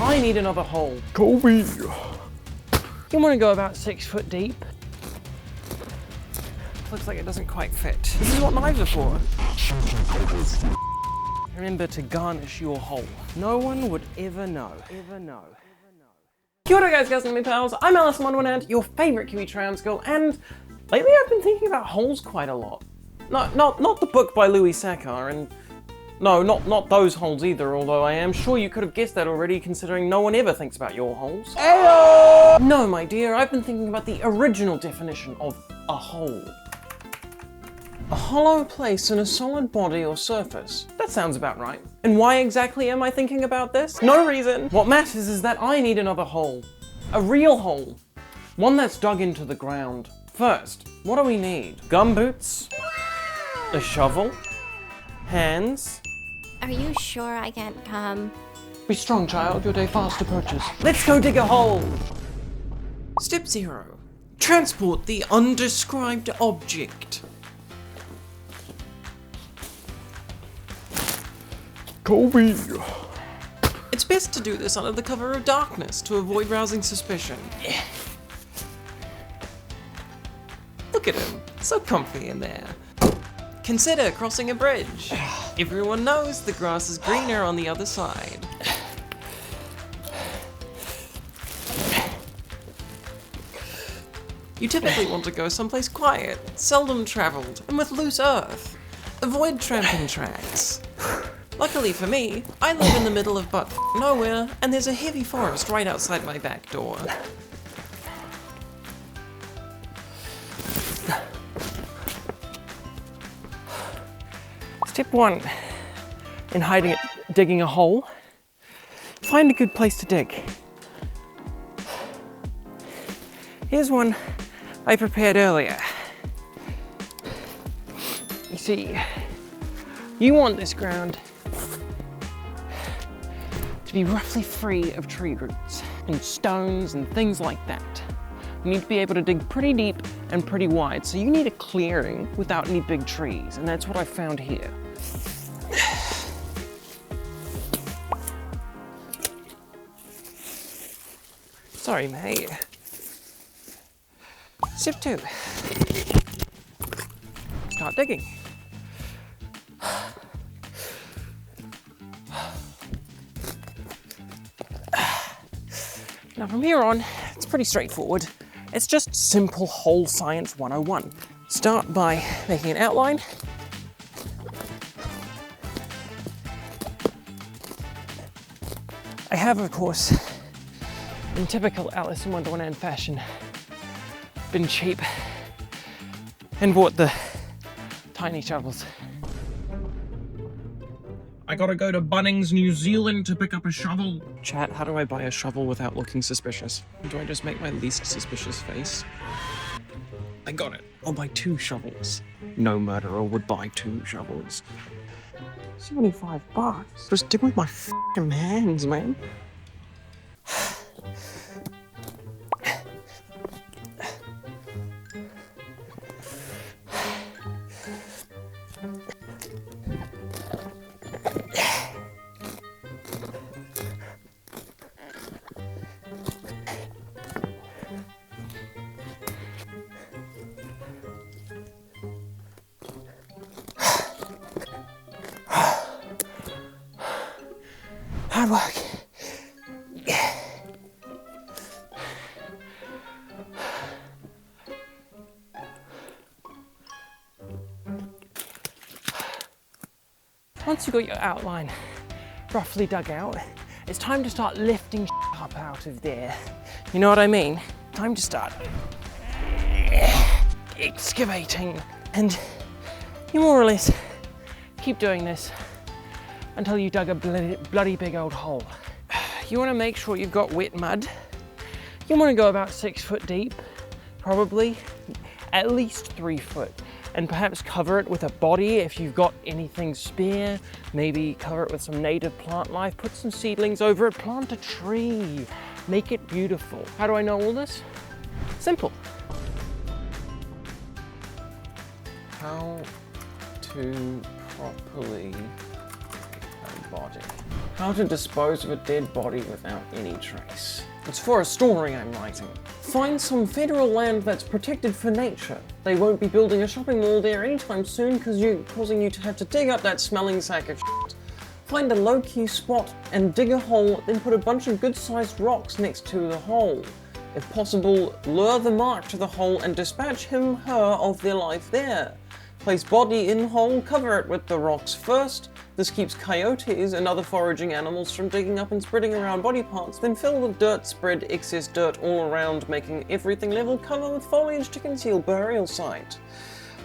I need another hole. Kobe! You want to go about 6 foot deep? Looks like it doesn't quite fit. This is what knives are for. Remember to garnish your hole. No one would ever know. Kia ora guys, girls and me pals. I'm Alice118, your favourite Kiwi trans girl, and lately I've been thinking about holes quite a lot. Not the book by Louis Sachar, and no, not those holes either, although I am sure you could have guessed that already considering no one ever thinks about your holes. Ayo! No, my dear, I've been thinking about the original definition of a hole. A hollow place in a solid body or surface. That sounds about right. And why exactly am I thinking about this? No reason. What matters is that I need another hole. A real hole. One that's dug into the ground. First, what do we need? Gumboots? A shovel? Hands? Are you sure I can't come? Be strong, child. Your day fast approaches. Let's go dig a hole. Step 0. Transport the undescribed object. Kobe! It's best to do this under the cover of darkness to avoid rousing suspicion. Look at him, so comfy in there. Consider crossing a bridge. Everyone knows the grass is greener on the other side. You typically want to go someplace quiet, seldom travelled, and with loose earth. Avoid tramping tracks. Luckily for me, I live in the middle of butt nowhere, and there's a heavy forest right outside my back door. Step 1 in digging a hole, find a good place to dig. Here's one I prepared earlier. You see, you want this ground to be roughly free of tree roots and stones and things like that. You need to be able to dig pretty deep and pretty wide, so you need a clearing without any big trees, and that's what I found here. Sorry, mate. Step 2. Start digging. Now from here on, it's pretty straightforward. It's just simple hole science 101. Start by making an outline. I have, of course, in typical Alice in Wonderland fashion, been cheap and bought the tiny shovels. I gotta go to Bunnings, New Zealand to pick up a shovel. Chat, how do I buy a shovel without looking suspicious? Do I just make my least suspicious face? I got it. I'll buy 2 shovels. No murderer would buy 2 shovels. $75. Just dig with my f***ing hands, man. Hard work. Once you've got your outline roughly dug out, it's time to start lifting up out of there. You know what I mean? Time to start excavating. And you more or less keep doing this until you dug a bloody big old hole. You want to make sure you've got wet mud. You want to go about 6 foot deep, probably at least 3 foot, and perhaps cover it with a body if you've got anything spare. Maybe cover it with some native plant life, put some seedlings over it, plant a tree, make it beautiful. How do I know all this? Simple. How to properly body. How to dispose of a dead body without any trace. It's for a story I'm writing. Find some federal land that's protected for nature. They won't be building a shopping mall there anytime soon causing you to have to dig up that smelling sack of shit. Find a low-key spot and dig a hole, then put a bunch of good-sized rocks next to the hole. If possible, lure the mark to the hole and dispatch him/her of their life there. Place body in hole, cover it with the rocks first. This keeps coyotes and other foraging animals from digging up and spreading around body parts, then fill with dirt, spread excess dirt all around, making everything level, cover with foliage to conceal burial site.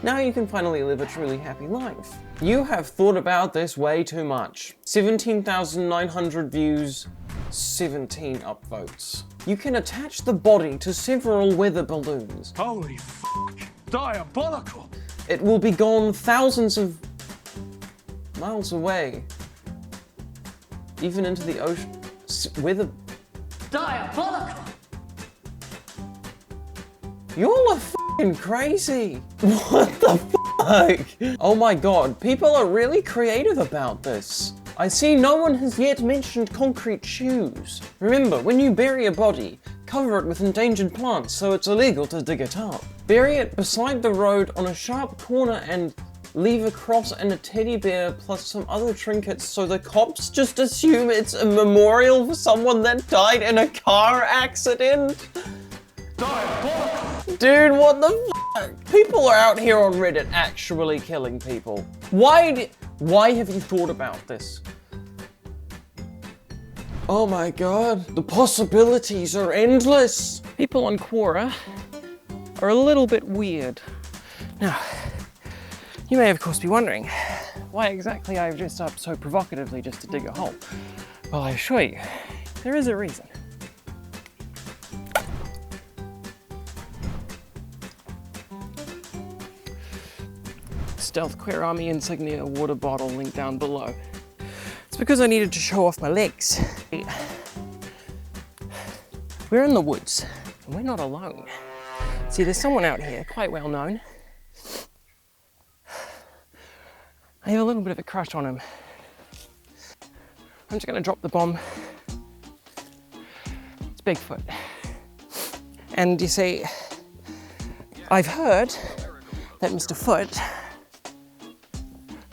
Now you can finally live a truly happy life. You have thought about this way too much. 17,900 views, 17 upvotes. You can attach the body to several weather balloons. Holy f***, diabolical! It will be gone thousands of miles away. Even into the ocean. Weather... Diabolical! Y'all are f***ing crazy! What the fuck? Oh my god, people are really creative about this. I see no one has yet mentioned concrete shoes. Remember, when you bury a body, cover it with endangered plants so it's illegal to dig it up. Bury it beside the road on a sharp corner and leave a cross and a teddy bear plus some other trinkets so the cops just assume it's a memorial for someone that died in a car accident. Diabolical! Dude, what the fuck? People are out here on Reddit actually killing people. Why have you thought about this? Oh my god, the possibilities are endless. People on Quora are a little bit weird. Now, you may of course be wondering why exactly I've dressed up so provocatively just to dig a hole. Well, I assure you, there is a reason. Stealth Queer Army insignia water bottle link down below. It's because I needed to show off my legs. We're in the woods, and we're not alone. See, there's someone out here, quite well known. I have a little bit of a crush on him. I'm just gonna drop the bomb. It's Bigfoot. And you see, I've heard that Mr. Foot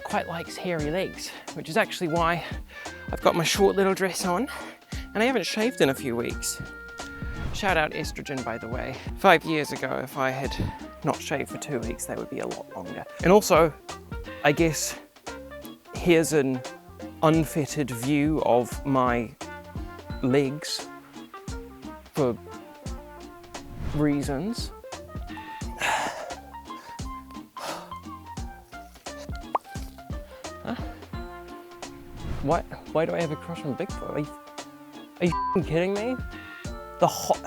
quite likes hairy legs, which is actually why I've got my short little dress on, and I haven't shaved in a few weeks. Shout out estrogen, by the way. 5 years ago, if I had not shaved for 2 weeks, they would be a lot longer. And also, I guess, here's an unfettered view of my legs for reasons. Why do I have a crush on Bigfoot? Are you f***ing kidding me?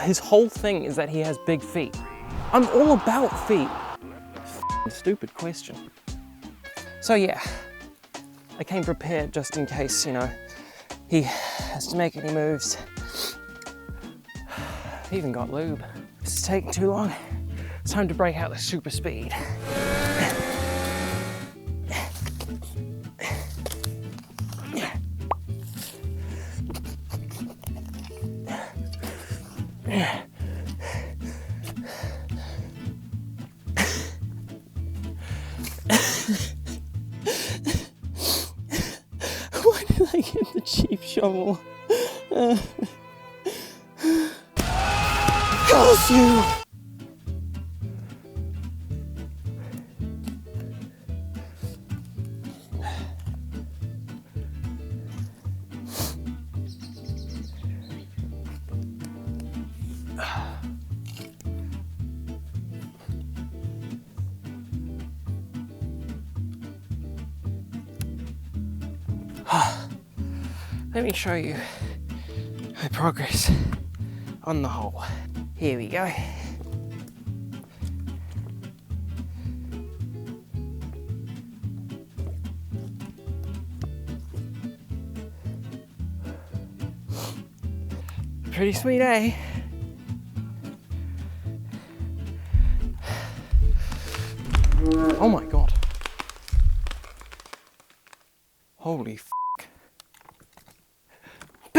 His whole thing is that he has big feet. I'm all about feet. F***ing stupid question. So yeah, I came prepared just in case, you know, he has to make any moves. I even got lube. This is taking too long. It's time to break out the super speed. Why did I get the cheap shovel? Curse you! Let me show you my progress on the hole. Here we go. Pretty sweet, eh? Oh my god. Holy f***.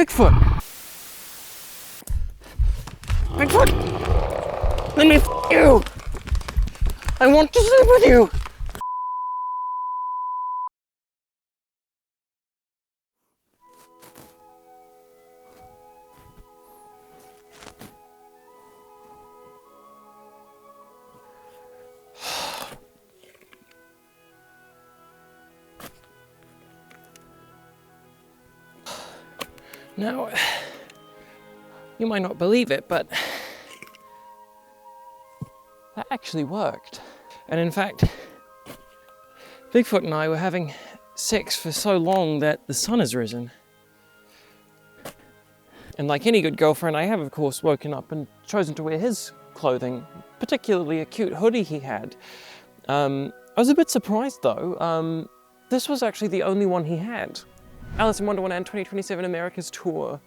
Bigfoot! Bigfoot! Let me f you! I want to sleep with you! Now, you might not believe it, but that actually worked. And in fact, Bigfoot and I were having sex for so long that the sun has risen. And like any good girlfriend, I have of course woken up and chosen to wear his clothing, particularly a cute hoodie he had. I was a bit surprised though. This was actually the only one he had. Alice in Wonderland 2027 America's Tour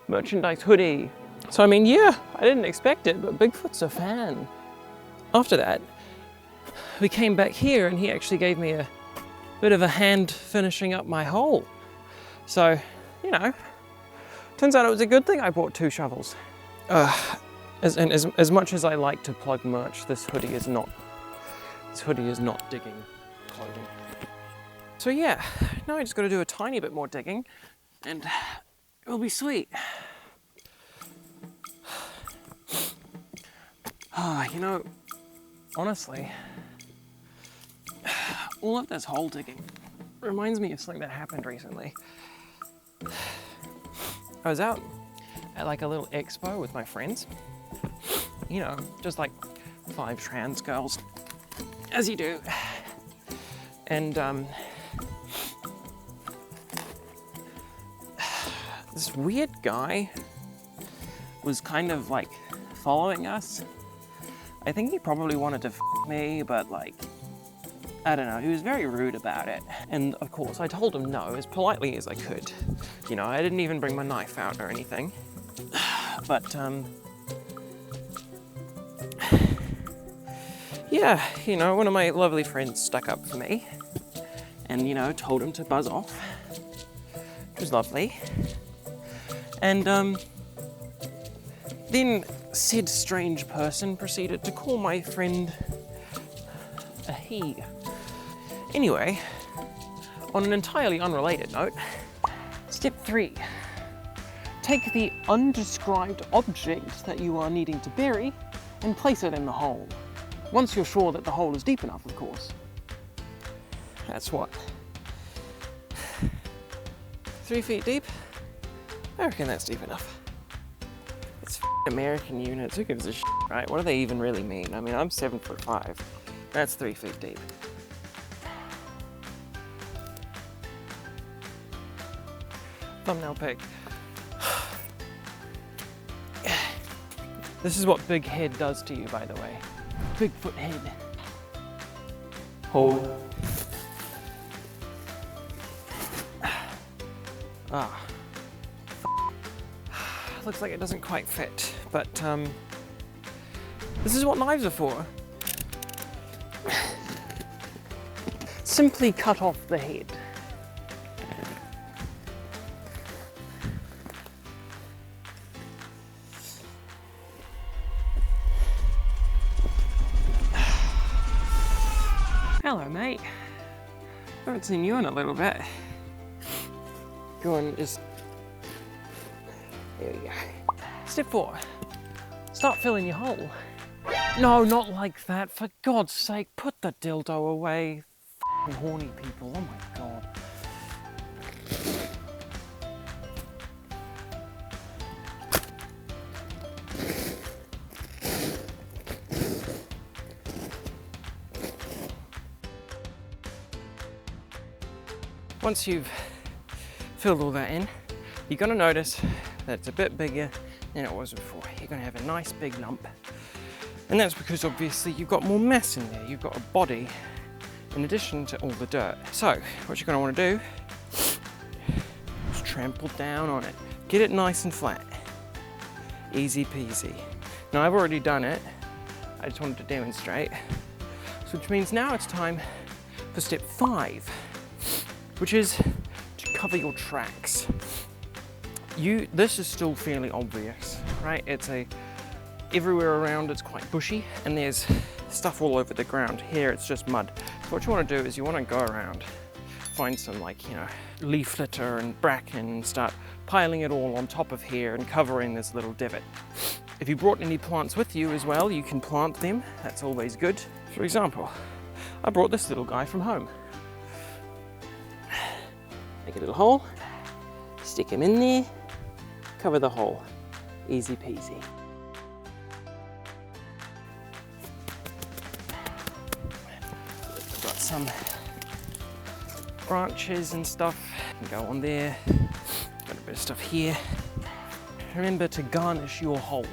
merchandise hoodie. So I mean, yeah, I didn't expect it, but Bigfoot's a fan. After that, we came back here and he actually gave me a bit of a hand finishing up my hole. So, you know, turns out it was a good thing I bought 2 shovels. As much as I like to plug merch, this hoodie is not digging clothing. So yeah, now I just gotta do a tiny bit more digging and it'll be sweet. You know, honestly, all of this hole digging reminds me of something that happened recently. I was out at like a little expo with my friends. You know, just like 5 trans girls, as you do. And this weird guy was kind of like following us. I think he probably wanted to f me, but like, I don't know, he was very rude about it. And of course I told him no as politely as I could. You know, I didn't even bring my knife out or anything. But yeah, you know, one of my lovely friends stuck up for me and, you know, told him to buzz off. It was lovely. And then said strange person proceeded to call my friend a he. Anyway, on an entirely unrelated note, step 3. Take the undescribed object that you are needing to bury and place it in the hole. Once you're sure that the hole is deep enough, of course. That's what? 3 feet deep? I reckon that's deep enough. It's American units, who gives a shit, right? What do they even really mean? I mean, I'm 7'5". That's 3 feet deep. Thumbnail pic. This is what big head does to you, by the way. Bigfoot head. Hold. Ah. Looks like it doesn't quite fit, but this is what knives are for. Simply cut off the head. Hello, mate. Haven't seen you in a little bit. Go and just... There we go. Step 4. Start filling your hole. No, not like that. For God's sake, put the dildo away. F***ing horny people. Oh my God. Once you've filled all that in, you're going to notice that it's a bit bigger than it was before. You're going to have a nice big lump. And that's because obviously you've got more mass in there. You've got a body in addition to all the dirt. So what you're going to want to do is trample down on it. Get it nice and flat. Easy peasy. Now I've already done it. I just wanted to demonstrate. So which means now it's time for step 5. Which is to cover your tracks. This is still fairly obvious, right? Everywhere around it's quite bushy, and there's stuff all over the ground. Here it's just mud. So what you want to do is you want to go around, find some leaf litter and bracken and start piling it all on top of here and covering this little divot. If you brought any plants with you as well, you can plant them. That's always good. For example, I brought this little guy from home. Make a little hole, stick him in there, cover the hole. Easy peasy. I've got some branches and stuff. Can go on there. Got a bit of stuff here. Remember to garnish your hole.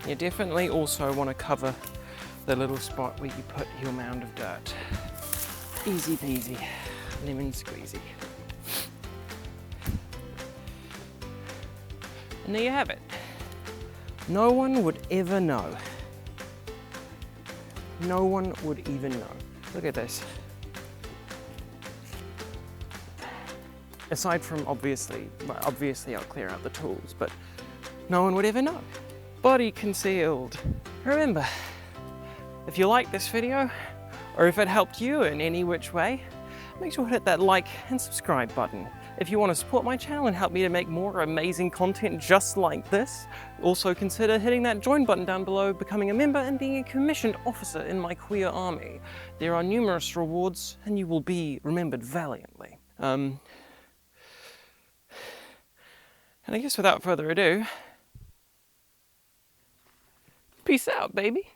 You definitely also want to cover the little spot where you put your mound of dirt. Easy peasy, lemon squeezy. And there you have it. No one would ever know. No one would even know. Look at this. Aside from obviously I'll clear out the tools, but no one would ever know. Body concealed. Remember, if you like this video, or if it helped you in any which way, make sure to hit that like and subscribe button. If you want to support my channel and help me to make more amazing content just like this, also consider hitting that join button down below, becoming a member and being a commissioned officer in my queer army. There are numerous rewards and you will be remembered valiantly. And I guess without further ado, peace out, baby.